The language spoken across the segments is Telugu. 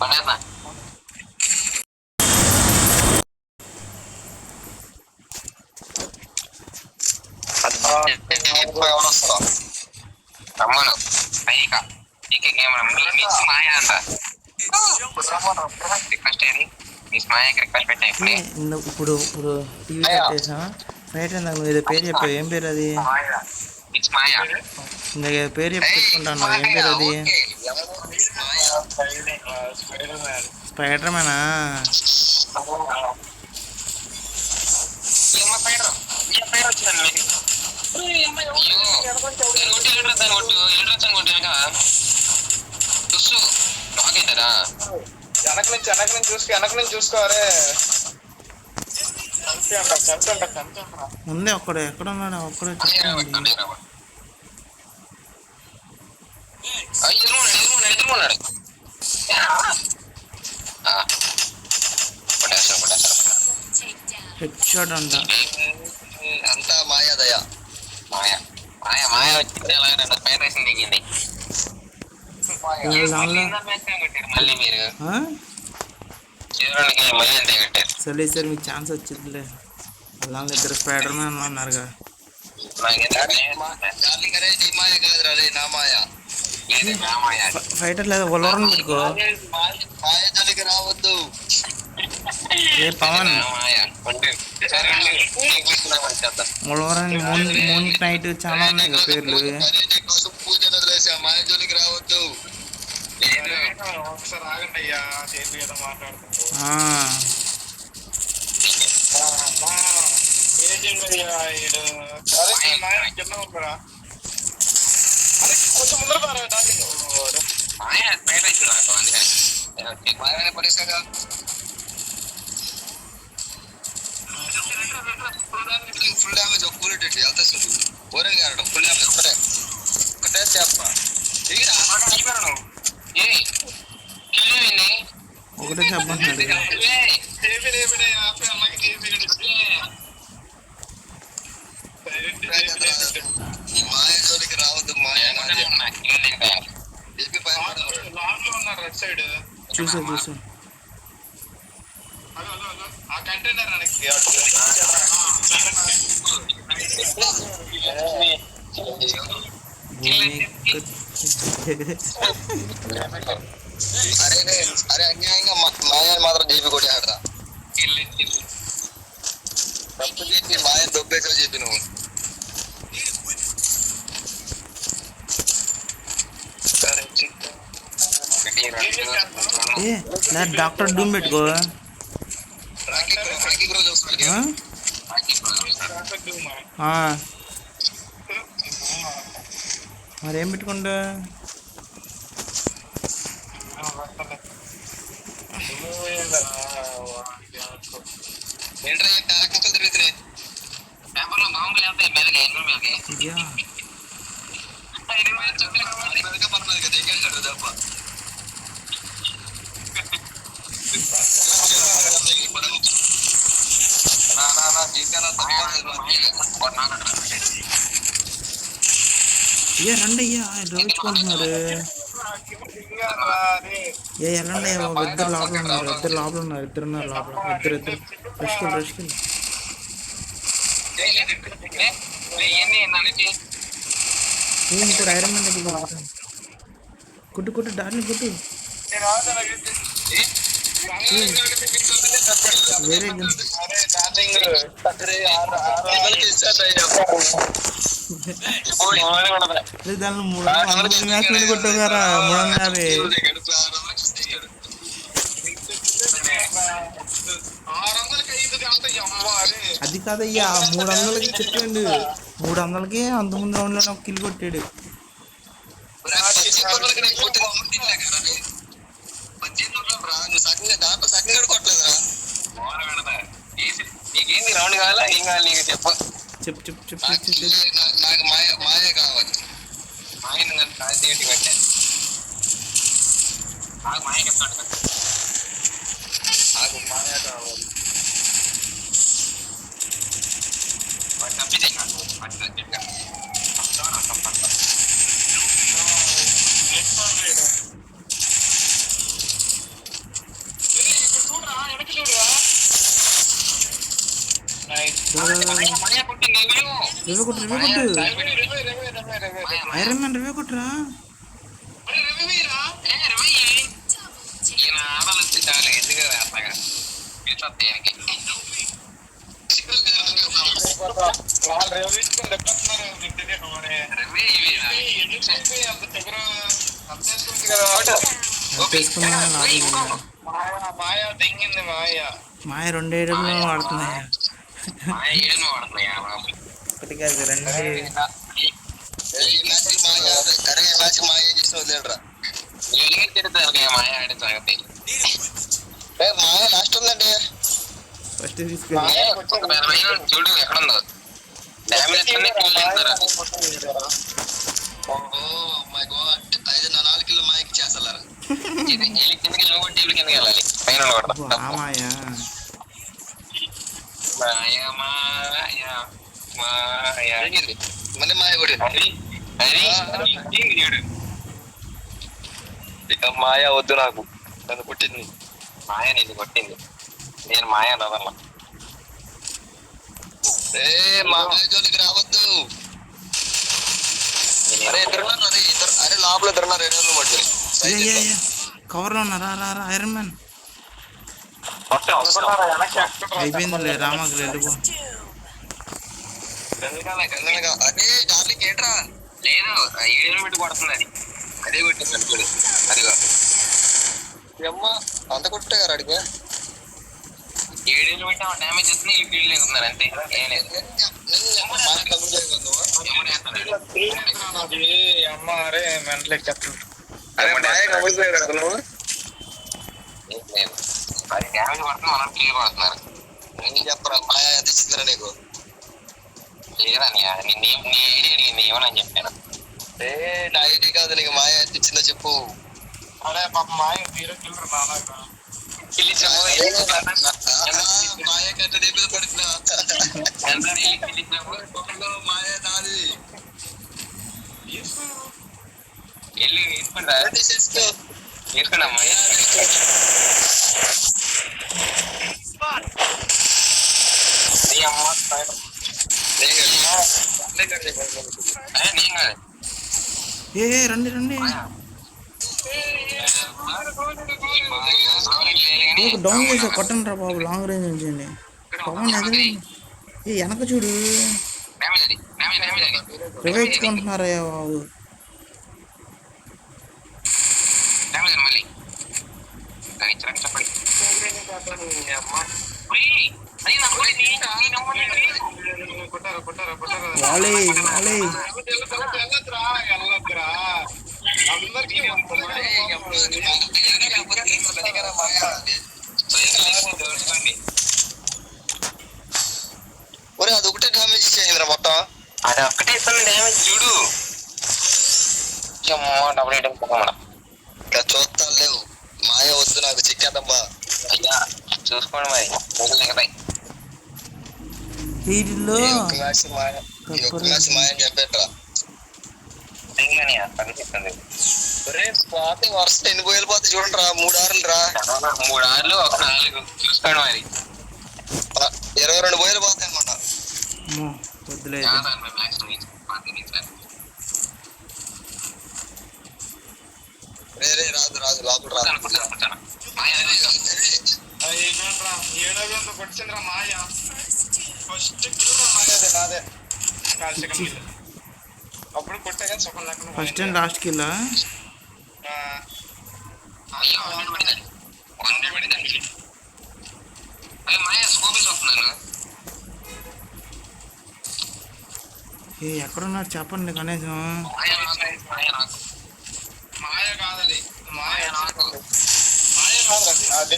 పడేనా ఎవరు వస్తారో రమ్మను పైక ఇక మిస్ మాయ అంట రిక్వెస్ట్ ఏది మిస్ మాయకి రిక్వెస్ట్ పెట్టా ఇప్పుడు టీవీ పెట్టేసా ఫైట్ నువ్వు ఏదో పేరు చెప్పావు ఏం పేరు అది మిస్ మాయ ఇందాక ఏదో పేరు చెప్పుకుంటాను ఏం పేరు అది స్పైడర్ మ్యానా వెనక నుంచి చూసుకోవాలి ముందే ఒక్కడు ఎక్కడున్నాడు ఒక్కడే చెప్పండి హెడ్ షాట్ అంట అంతా మాయాదయ మాయ మాయ మాయ వచ్చింది అలాగే పైన రేసింగ్ దిగింది మళ్ళీ మీరు చివరికి మళ్ళీ అంతే కట్టారు సరే సార్ మీకు ఛాన్స్ వచ్చిందిలే అలా ఇద్దరు స్పైడర్ మ్యాన్ అన్నారుగా ఫైటర్ లేదా వల్వరన్ పెట్టుకో రావద్దు ఏ పవన్ వల్వరన్ మూన్ నైట్ చాలా ఉన్నాయి కదా పేర్లు మాయజోలికి రావద్దు ఒకసారి ఆగండి అయ్యా చేతి ఏదో మాట్లాడుతున్నాడు కింద ఉంటారా అరే కొంచెం ముందర పారా డార్లింగ్ ఫుల్ డ్యామేజ్ ఒక బుల్లెట్ వెళ్తాడు ఓరెన్ గారు ఫుల్ డ్యామేజ్ ఒకటే చెప్ప ఒకటే చెప్పంటున్నాడు మాయ జోలికి రావద్దు మాయ సైడ్ చూసా ఆ కంటైనర్ అరే అన్యాయంగా మాయాన్ని మాత్రం జీపీ కొట్టి ఆడరా తప్పు చేసి మాయని దొబ్బేసావు చెప్పి నువ్వు డాక్టర్ డూమ్ పెట్టుకో మరేం పెట్టుకుంటా తిరుగుతున్నాయి మామూలు రండి అయ్యా రోజుకుంటున్నారు ఎలాండి ఇద్దరు లోపల ఉన్నారు ఇద్దరున్నారు లోపల ఇద్దరు రెస్కిల్ ఇంకోటి ఐరన్ మ్యాన్ దగ్గర కుట్టు డార్లింగ్ కుట్టు వేరే దాన్ని 300 మ్యాచ్లు కొట్టారా 350 అది కాదయ్యా 300కి చెప్పండి 300కి అంతకుముందు రౌండ్ లో ఒక కిల్ కొట్టాడు నీకేంది రౌండ్ కావాలా ఏం కావాలి నీకు చెప్పు నాకు మాయ కావాలి మాయను నన్ను కాసేటి పెట్టాను నాకు మాయ చెప్తాడు నాకు మాయ కావాలి తప్పితే నాకు మాయా కొట్టింది రివే కొట్టు ఐరన్ మ్యాన్ రివే కొట్టురా. ఈయన ఆడలు వచ్చి చాలు ఎందుకు అట్లాగా మాయా తెంగింది మాయ 2 ఏడులో వాడుతున్నాయి. ఒకటి కాదు 2. మాయ ఏం చేసిన వదిలేడరా మాయ ఆడే సంగతి. మాయ లాస్ట్ ఉందండి ఫస్ట్ తీసుకెళ్ళి చూడు ఎక్కడుందో డ్యామేజ్ మై గాడ్ 5-4 కిలో మాయకి చేస్తారా కిందకి టేబుల్ కిందకి వెళ్ళాలి పైన మాయ మళ్ళీ మాయ కొట్టి ఇక మాయ వద్దు నాకు నన్ను కొట్టింది మాయ నిన్ను కొట్టింది నేను మాయ నదల్లా మాయ జోలికి రావద్దు. అరే ఇద్దరున్నారు అరే లోపల ఇద్దరున్నారు 2 పట్టుకుని కవర్లో ఉన్నారా రా ఐరన్ మ్యాన్ అయిపోయింది రామాకు వెళ్ళిపో. అదే డార్లింగ్ ఏంట్రా లేదు 7 పెట్టి కొడుతుంది అది అదే కొట్టింది అనుకోండి అదిగా అమ్మ అంత కొట్టే గారు అడిగా 7 పెట్టి డ్యామేజ్ చేస్తుంది ఈ ఫీల్డ్ లేకున్నారు అంతే ఏం లేదు. అమ్మ అరే మెంటలకి చెప్పు అది డ్యామేజ్ పడుతుంది మనం కిల్ పడుతున్నారు. నేను చెప్పరా మాయా ఎంత ఇచ్చిందిరా నీకు లేదా నీ ఐడి అడిగింది ఏమని చెప్పాను. నా ఐడి కాదు నీకు మాయ ఎంత ఇచ్చిందో చెప్పు. అరే పాప మాయ మీరు కిల్లరు మాయ కంటే నీ మీద పడుతున్నా మాయ నాది వెళ్ళి తీసుకుంటా తీసుకున్నా మాయ రండి డౌన్ చేసా కొట్టండి రా బాబు లాంగ్ రేంజ్ నుంచి పవన్ ఎదురు వెనక చూడు రివైచ్చుకుంటున్నారయ్యా బాబు. ఒరే అది ఒకటే డ్యామేజ్ ఇచ్చేయిందిరా మొత్తం అది ఒక్కటే ఇస్తాను డ్యామేజ్ చూడు డబుల్ ఐటమ్ చూస్తా లేవు మాయ వద్దు నాకు చిక్కేద్దమ్మా అయ్యా చూసుకోండి మరి దిగుతాయి వీటిలో మాయ చెప్పేట్రా పోతే వర్షం ఎన్ని పోయేలు పోతే చూడండి రా 3 ఆర్లు రా 3 ఆర్లు ఒక 4 చూసుకోండి మరి 22 పోయేలు పోతాయి అనమాట. రాదు లోపల రాదు కొట్టిండ్రా మాయ ఫస్ట్ నాదే అప్పుడు కొట్టే కానీ సగం లేకుండా ఫస్ట్ అండ్ లాస్ట్ కిల్ ఎక్కడున్నారు చెప్పండి కనీసం. మాయ కాదది మాయ అది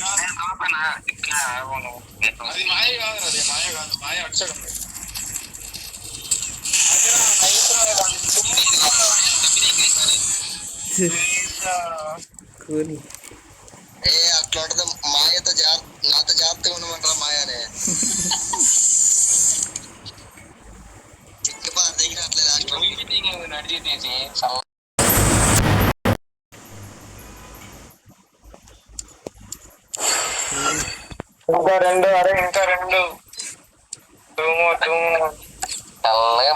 మాయ కాదు అది మాయ కాదు మాయ అడ్సడం అట్లా ఉంటుంది. మాయతో నాతో జాగ్రత్తగా ఉండమంటారా మాయనే దగ్గర అట్లా నడిచేసి ఇంకా 2 అరే ఇంకా 2 టూ మోర్ చల్లగా